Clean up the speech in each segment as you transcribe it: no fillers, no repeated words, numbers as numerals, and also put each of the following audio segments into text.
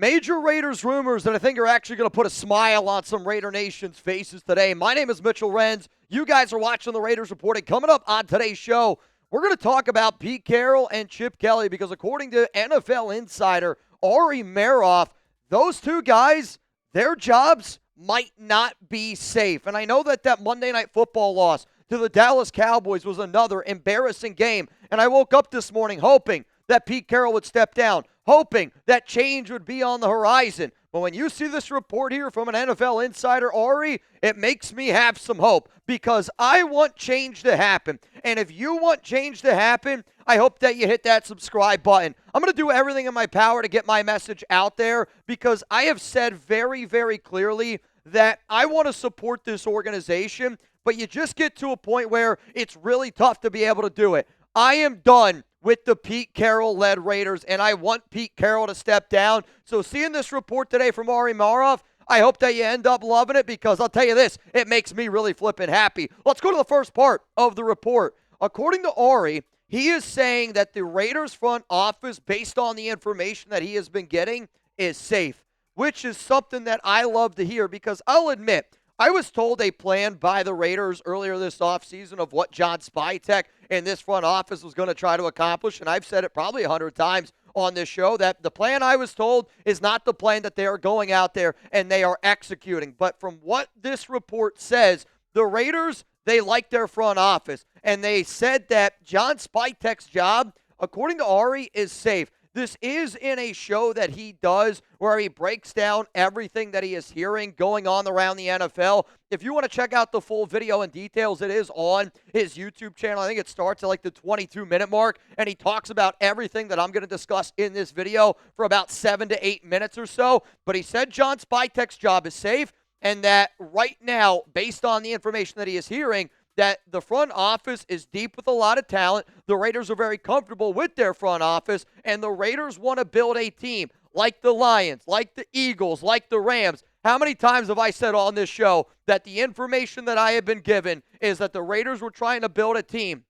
Major Raiders rumors that I think are actually going to put a smile on some Raider Nation's faces today. My name is Mitchell Renz. You guys are watching the Raiders Reporting. Coming up on today's show, we're going to talk about Pete Carroll and Chip Kelly because according to NFL insider Ari Merov, those two guys, their jobs might not be safe. And I know that Monday Night Football loss to the Dallas Cowboys was another embarrassing game. And I woke up this morning hoping that Pete Carroll would step down, hoping that change would be on the horizon. But when you see this report here from an NFL insider, Ari, it makes me have some hope because I want change to happen. And if you want change to happen, I hope that you hit that subscribe button. I'm going to do everything in my power to get my message out there because I have said very, very clearly that I want to support this organization, but you just get to a point where it's really tough to be able to do it. I am done with the Pete Carroll-led Raiders, and I want Pete Carroll to step down. So seeing this report today from Ari Merov, I hope that you end up loving it because I'll tell you this, it makes me really flippin' happy. Let's go to the first part of the report. According to Ari, he is saying that the Raiders front office, based on the information that he has been getting, is safe, which is something that I love to hear because I'll admit, I was told a plan by the Raiders earlier this offseason of what John Spytek and this front office was going to try to accomplish, and I've said it probably 100 times on this show that the plan I was told is not the plan that they are going out there and they are executing. But from what this report says, the Raiders, they like their front office, and they said that John Spytek's job, according to Ari, is safe. This is in a show that he does where he breaks down everything that he is hearing going on around the NFL. If you want to check out the full video and details, it is on his YouTube channel. I think it starts at like the 22-minute mark, and he talks about everything that I'm going to discuss in this video for about 7 to 8 minutes or so. But he said John Spytek's job is safe, and that right now, based on the information that he is hearing, that the front office is deep with a lot of talent. The Raiders are very comfortable with their front office, and the Raiders want to build a team like the Lions, like the Eagles, like the Rams. How many times have I said on this show that the information that I have been given is that the Raiders were trying to build a team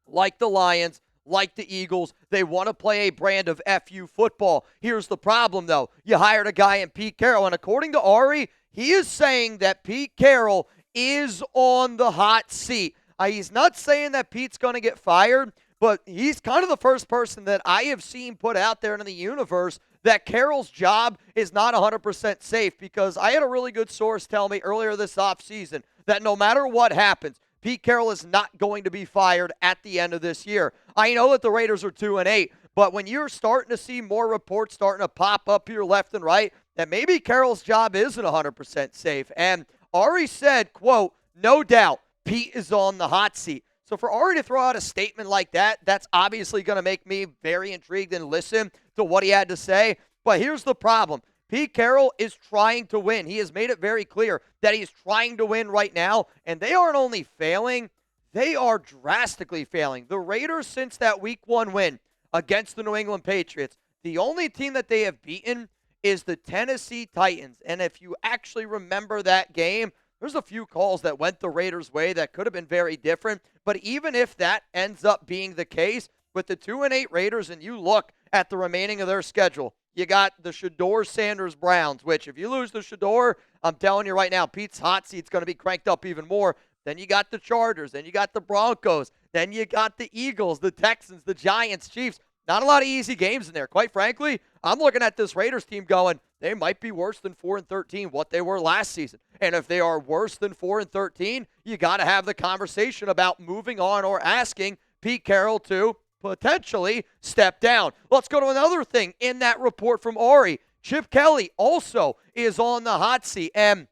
like the Lions, like the Eagles? They want to play a brand of FU football. Here's the problem, though. You hired a guy in Pete Carroll, and according to Ari, he is saying that Pete Carroll is on the hot seat. He's not saying that Pete's going to get fired, but he's kind of the first person that I have seen put out there in the universe that Carroll's job is not 100% safe because I had a really good source tell me earlier this offseason that no matter what happens, Pete Carroll is not going to be fired at the end of this year. I know that the Raiders are 2-8, but when you're starting to see more reports starting to pop up here left and right, that maybe Carroll's job isn't 100% safe. And Ari said, quote, "No doubt, Pete is on the hot seat." So for Ari to throw out a statement like that, that's obviously going to make me very intrigued and listen to what he had to say. But here's the problem. Pete Carroll is trying to win. He has made it very clear that he's trying to win right now. And they aren't only failing, they are drastically failing. The Raiders, since that Week 1 win against the New England Patriots, the only team that they have beaten is the Tennessee Titans. And if you actually remember that game, there's a few calls that went the Raiders' way that could have been very different. But even if that ends up being the case with the 2-8 Raiders and you look at the remaining of their schedule, you got the Shador Sanders Browns, which if you lose the Shador, I'm telling you right now, Pete's hot seat's going to be cranked up even more. Then you got the Chargers. Then you got the Broncos. Then you got the Eagles, the Texans, the Giants, Chiefs. Not a lot of easy games in there. Quite frankly, I'm looking at this Raiders team going, they might be worse than 4-13, what they were last season. And if they are worse than 4-13, you got to have the conversation about moving on or asking Pete Carroll to potentially step down. Let's go to another thing in that report from Ari. Chip Kelly also is on the hot seat. And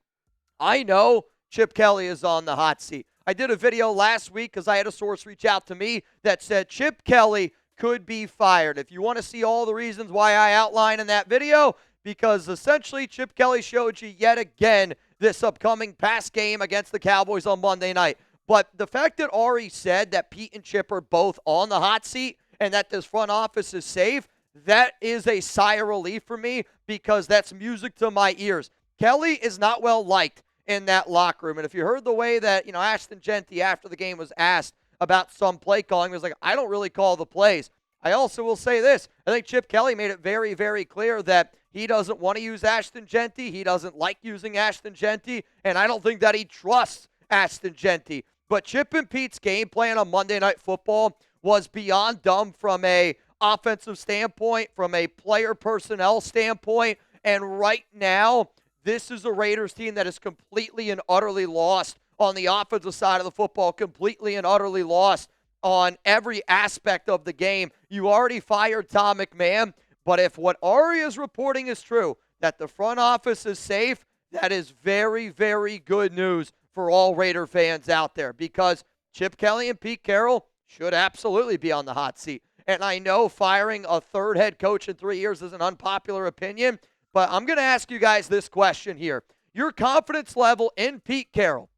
I know Chip Kelly is on the hot seat. I did a video last week because I had a source reach out to me that said Chip Kelly could be fired. If you want to see all the reasons why I outline in that video, because essentially Chip Kelly showed you yet again this upcoming past game against the Cowboys on Monday night. But the fact that Ari said that Pete and Chip are both on the hot seat and that this front office is safe, that is a sigh of relief for me because that's music to my ears. Kelly is not well liked in that locker room. And if you heard the way that, Ashton Genty after the game was asked about some play calling, was like, I don't really call the plays. I also will say this. I think Chip Kelly made it very, very clear that He doesn't want to use Ashton Genty. He doesn't like using Ashton Genty, and I don't think that he trusts Ashton Genty. But Chip and Pete's game plan on Monday Night Football was beyond dumb from a offensive standpoint, from a player personnel standpoint, and right now, this is a Raiders team that is completely and utterly lost on the offensive side of the football, completely and utterly lost on every aspect of the game. You already fired Tom McMahon, but if what Ari is reporting is true, that the front office is safe, that is very, very good news for all Raider fans out there, because Chip Kelly and Pete Carroll should absolutely be on the hot seat. And I know firing a third head coach in 3 years is an unpopular opinion, but I'm going to ask you guys this question here. Your confidence level in Pete Carroll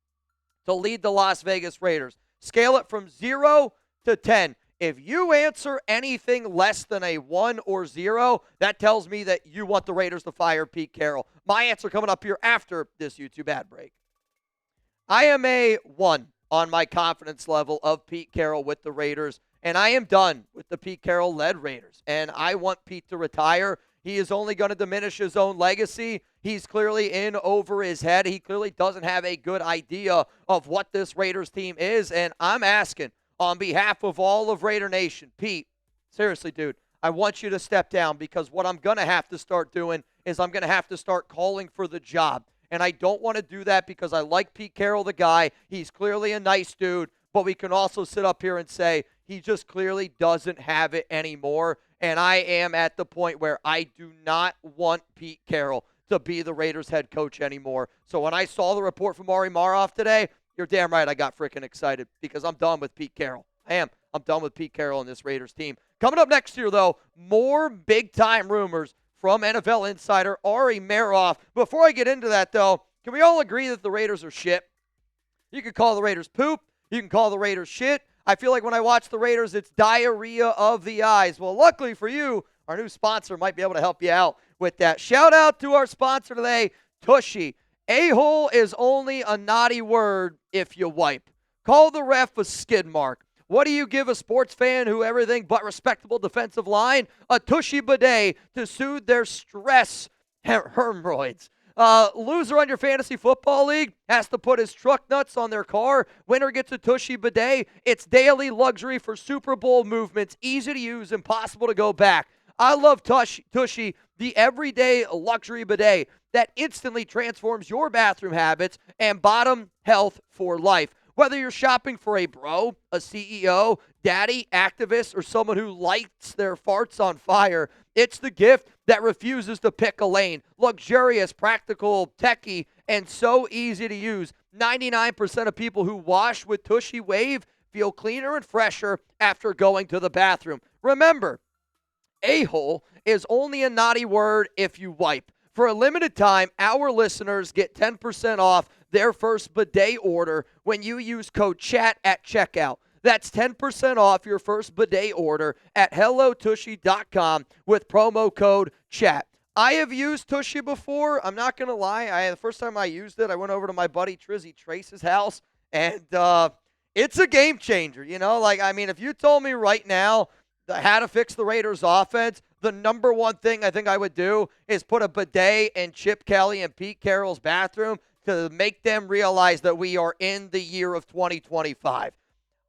to lead the Las Vegas Raiders, scale it from 0 to 10. If you answer anything less than a 1 or 0, that tells me that you want the Raiders to fire Pete Carroll. My answer coming up here after this YouTube ad break. I am a 1 on my confidence level of Pete Carroll with the Raiders, and I am done with the Pete Carroll-led Raiders, and I want Pete to retire. He is only going to diminish his own legacy. He's clearly in over his head. He clearly doesn't have a good idea of what this Raiders team is, and I'm asking on behalf of all of Raider Nation, Pete, seriously, dude, I want you to step down, because what I'm going to have to start doing is I'm going to have to start calling for the job. And I don't want to do that because I like Pete Carroll, the guy. He's clearly a nice dude, but we can also sit up here and say he just clearly doesn't have it anymore. And I am at the point where I do not want Pete Carroll to be the Raiders head coach anymore. So when I saw the report from Ari Merov today, you're damn right I got freaking excited, because I'm done with Pete Carroll. I am. I'm done with Pete Carroll and this Raiders team. Coming up next year, though, more big-time rumors from NFL insider Ari Merov. Before I get into that, though, can we all agree that the Raiders are shit? You can call the Raiders poop. You can call the Raiders shit. I feel like when I watch the Raiders, it's diarrhea of the eyes. Well, luckily for you, our new sponsor might be able to help you out with that. Shout out to our sponsor today, Tushy. A-hole is only a naughty word if you wipe. Call the ref a skid mark. What do you give a sports fan who everything but respectable defensive line? A Tushy bidet to soothe their stress hemorrhoids. Loser on your fantasy football league has to put his truck nuts on their car. Winner gets a Tushy bidet. It's daily luxury for Super Bowl movements. Easy to use, impossible to go back. I love Tushy, the everyday luxury bidet that instantly transforms your bathroom habits and bottom health for life. Whether you're shopping for a bro, a CEO, daddy, activist, or someone who lights their farts on fire, it's the gift that refuses to pick a lane. Luxurious, practical, techie, and so easy to use. 99% of people who wash with Tushy Wave feel cleaner and fresher after going to the bathroom. Remember, a-hole is only a naughty word if you wipe. For a limited time, our listeners get 10% off their first bidet order when you use code CHAT at checkout. That's 10% off your first bidet order at hellotushy.com with promo code CHAT. I have used Tushy before. I'm not going to lie. The first time I used it, I went over to my buddy Trizzy Trace's house, and it's a game changer. You know, if you told me right now how to fix the Raiders offense, the number one thing I think I would do is put a bidet in Chip Kelly and Pete Carroll's bathroom to make them realize that we are in the year of 2025.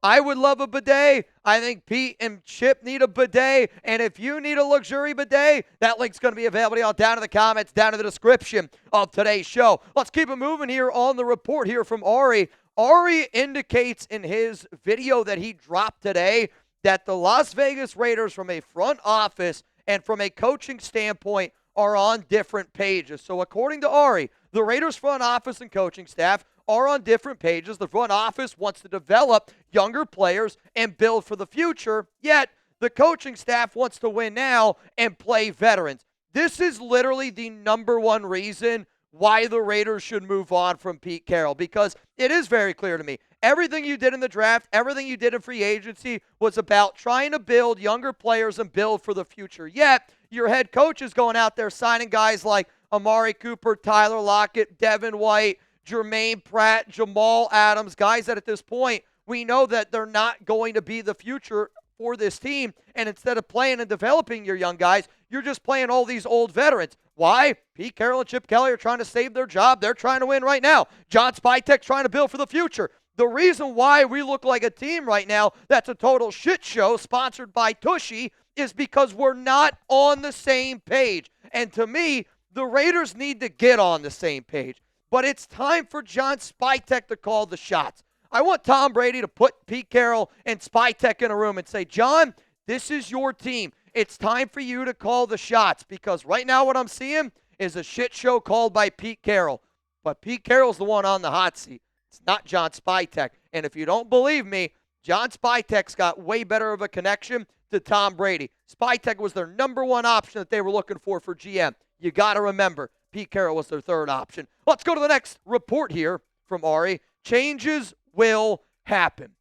I would love a bidet. I think Pete and Chip need a bidet. And if you need a luxury bidet, that link's going to be available down in the comments, down in the description of today's show. Let's keep it moving here on the report here from Ari. Ari indicates in his video that he dropped today that the Las Vegas Raiders, from a front office and from a coaching standpoint, are on different pages. So according to Ari, the Raiders front office and coaching staff are on different pages. The front office wants to develop younger players and build for the future, yet the coaching staff wants to win now and play veterans. This is literally the number one reason why the Raiders should move on from Pete Carroll, because it is very clear to me. Everything you did in the draft, everything you did in free agency was about trying to build younger players and build for the future. Yet, your head coach is going out there signing guys like Amari Cooper, Tyler Lockett, Devin White, Jermaine Pratt, Jamal Adams, guys that at this point we know that they're not going to be the future for this team. And instead of playing and developing your young guys, you're just playing all these old veterans. Why? Pete Carroll and Chip Kelly are trying to save their job. They're trying to win right now. John Spytek's trying to build for the future. The reason why we look like a team right now that's a total shit show sponsored by Tushy is because we're not on the same page. And to me, the Raiders need to get on the same page. But it's time for John Spytek to call the shots. I want Tom Brady to put Pete Carroll and Spytek in a room and say, John, this is your team. It's time for you to call the shots, because right now what I'm seeing is a shit show called by Pete Carroll. But Pete Carroll's the one on the hot seat. It's not John Spytek. And if you don't believe me, John Spytek's got way better of a connection to Tom Brady. Spytek was their number one option that they were looking for GM. You got to remember, Pete Carroll was their third option. Let's go to the next report here from Ari. Changes will happen.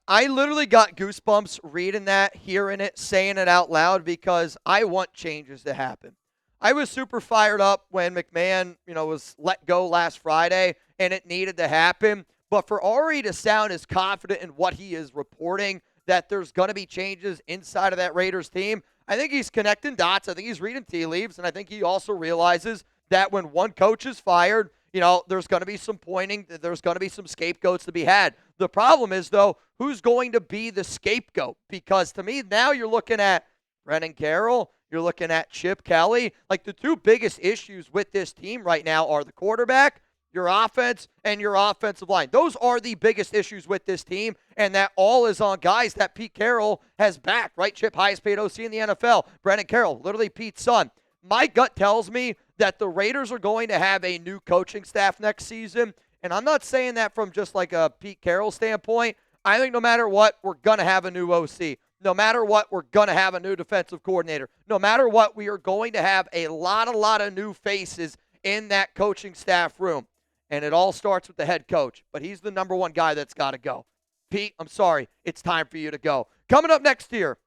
I literally got goosebumps reading that, hearing it, saying it out loud, because I want changes to happen. I was super fired up when McMahon, was let go last Friday, and it needed to happen. But for Ari to sound as confident in what he is reporting, that there's going to be changes inside of that Raiders team, I think he's connecting dots. I think he's reading tea leaves, and I think he also realizes that when one coach is fired, there's going to be some pointing, there's going to be some scapegoats to be had. The problem is, though, who's going to be the scapegoat? Because to me, now you're looking at Brennan Carroll, you're looking at Chip Kelly. Like, the two biggest issues with this team right now are the quarterback, your offense, and your offensive line. Those are the biggest issues with this team, and that all is on guys that Pete Carroll has backed, right? Chip, highest paid OC in the NFL. Brennan Carroll, literally Pete's son. My gut tells me that the Raiders are going to have a new coaching staff next season, and I'm not saying that from just like a Pete Carroll standpoint. I think no matter what, we're going to have a new OC. No matter what, we're going to have a new defensive coordinator. No matter what, we are going to have a lot of new faces in that coaching staff room. And it all starts with the head coach. But he's the number one guy that's got to go. Pete, I'm sorry. It's time for you to go. Coming up next here,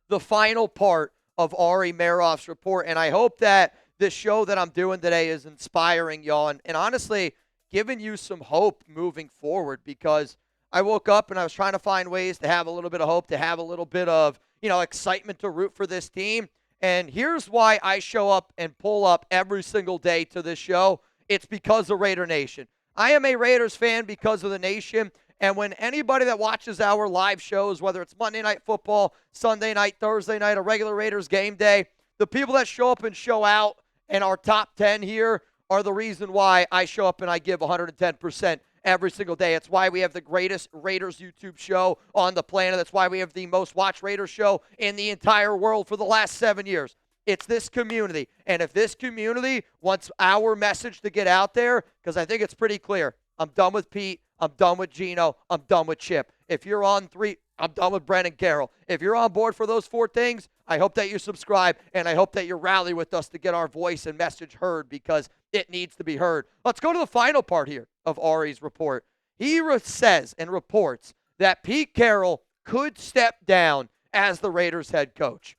the final part of Ari Merov's report. And I hope that this show that I'm doing today is inspiring y'all. And honestly, giving you some hope moving forward, because I woke up and I was trying to find ways to have a little bit of hope, to have a little bit of, excitement to root for this team. And here's why I show up and pull up every single day to this show. It's because of Raider Nation. I am a Raiders fan because of the nation. And when anybody that watches our live shows, whether it's Monday Night Football, Sunday night, Thursday night, a regular Raiders game day, the people that show up and show out and our top 10 here are the reason why I show up and I give 110% every single day. It's why we have the greatest Raiders YouTube show on the planet. That's why we have the most watched Raiders show in the entire world for the last 7 years. It's this community. And if this community wants our message to get out there, because I think it's pretty clear, I'm done with Pete, I'm done with Geno, I'm done with Chip. If you're on 3, I'm done with Brennan Carroll. If you're on board for those 4 things, I hope that you subscribe, and I hope that you rally with us to get our voice and message heard, because it needs to be heard. Let's go to the final part here of Ari's report. He says and reports that Pete Carroll could step down as the Raiders head coach.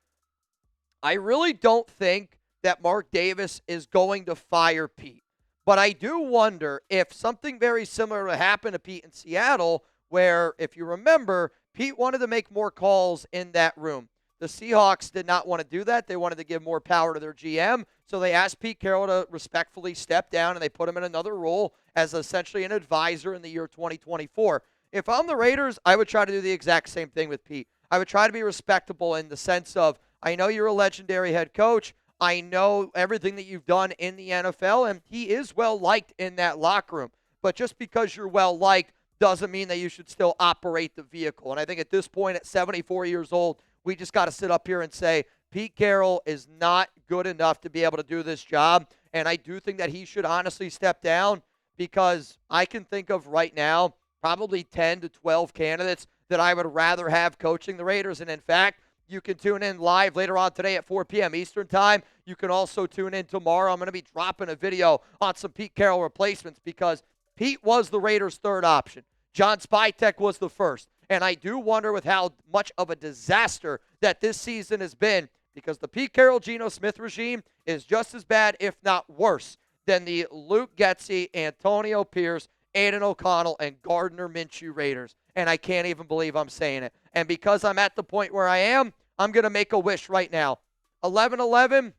I really don't think that Mark Davis is going to fire Pete. But I do wonder if something very similar would happen to Pete in Seattle, where, if you remember, Pete wanted to make more calls in that room. The Seahawks did not want to do that. They wanted to give more power to their GM. So they asked Pete Carroll to respectfully step down, and they put him in another role as essentially an advisor in the year 2024. If I'm the Raiders, I would try to do the exact same thing with Pete. I would try to be respectable in the sense of, I know you're a legendary head coach. I know everything that you've done in the NFL, and he is well-liked in that locker room. But just because you're well-liked doesn't mean that you should still operate the vehicle. And I think at this point, at 74 years old, we just got to sit up here and say, Pete Carroll is not good enough to be able to do this job. And I do think that he should honestly step down, because I can think of right now probably 10 to 12 candidates that I would rather have coaching the Raiders. And in fact, you can tune in live later on today at 4 p.m. Eastern time. You can also tune in tomorrow. I'm going to be dropping a video on some Pete Carroll replacements, because Pete was the Raiders' third option. John Spytek was the first. And I do wonder with how much of a disaster that this season has been, because the Pete Carroll, Geno Smith regime is just as bad, if not worse, than the Luke Getsy, Antonio Pierce, Aiden O'Connell and Gardner Minshew Raiders. And I can't even believe I'm saying it. And because I'm at the point where I am, I'm going to make a wish right now. 11-11.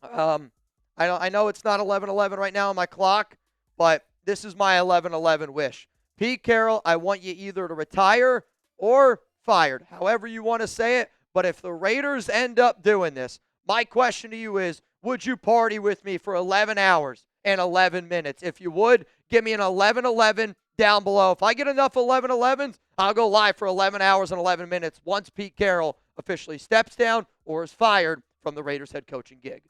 I know it's not 11-11 right now on my clock, but this is my 11-11 wish. Pete Carroll, I want you either to retire or fired, however you want to say it. But if the Raiders end up doing this, my question to you is, would you party with me for 11 hours and 11 minutes? If you would, give me an 11-11 down below. If I get enough 11-11s, I'll go live for 11 hours and 11 minutes once Pete Carroll officially steps down or is fired from the Raiders head coaching gig.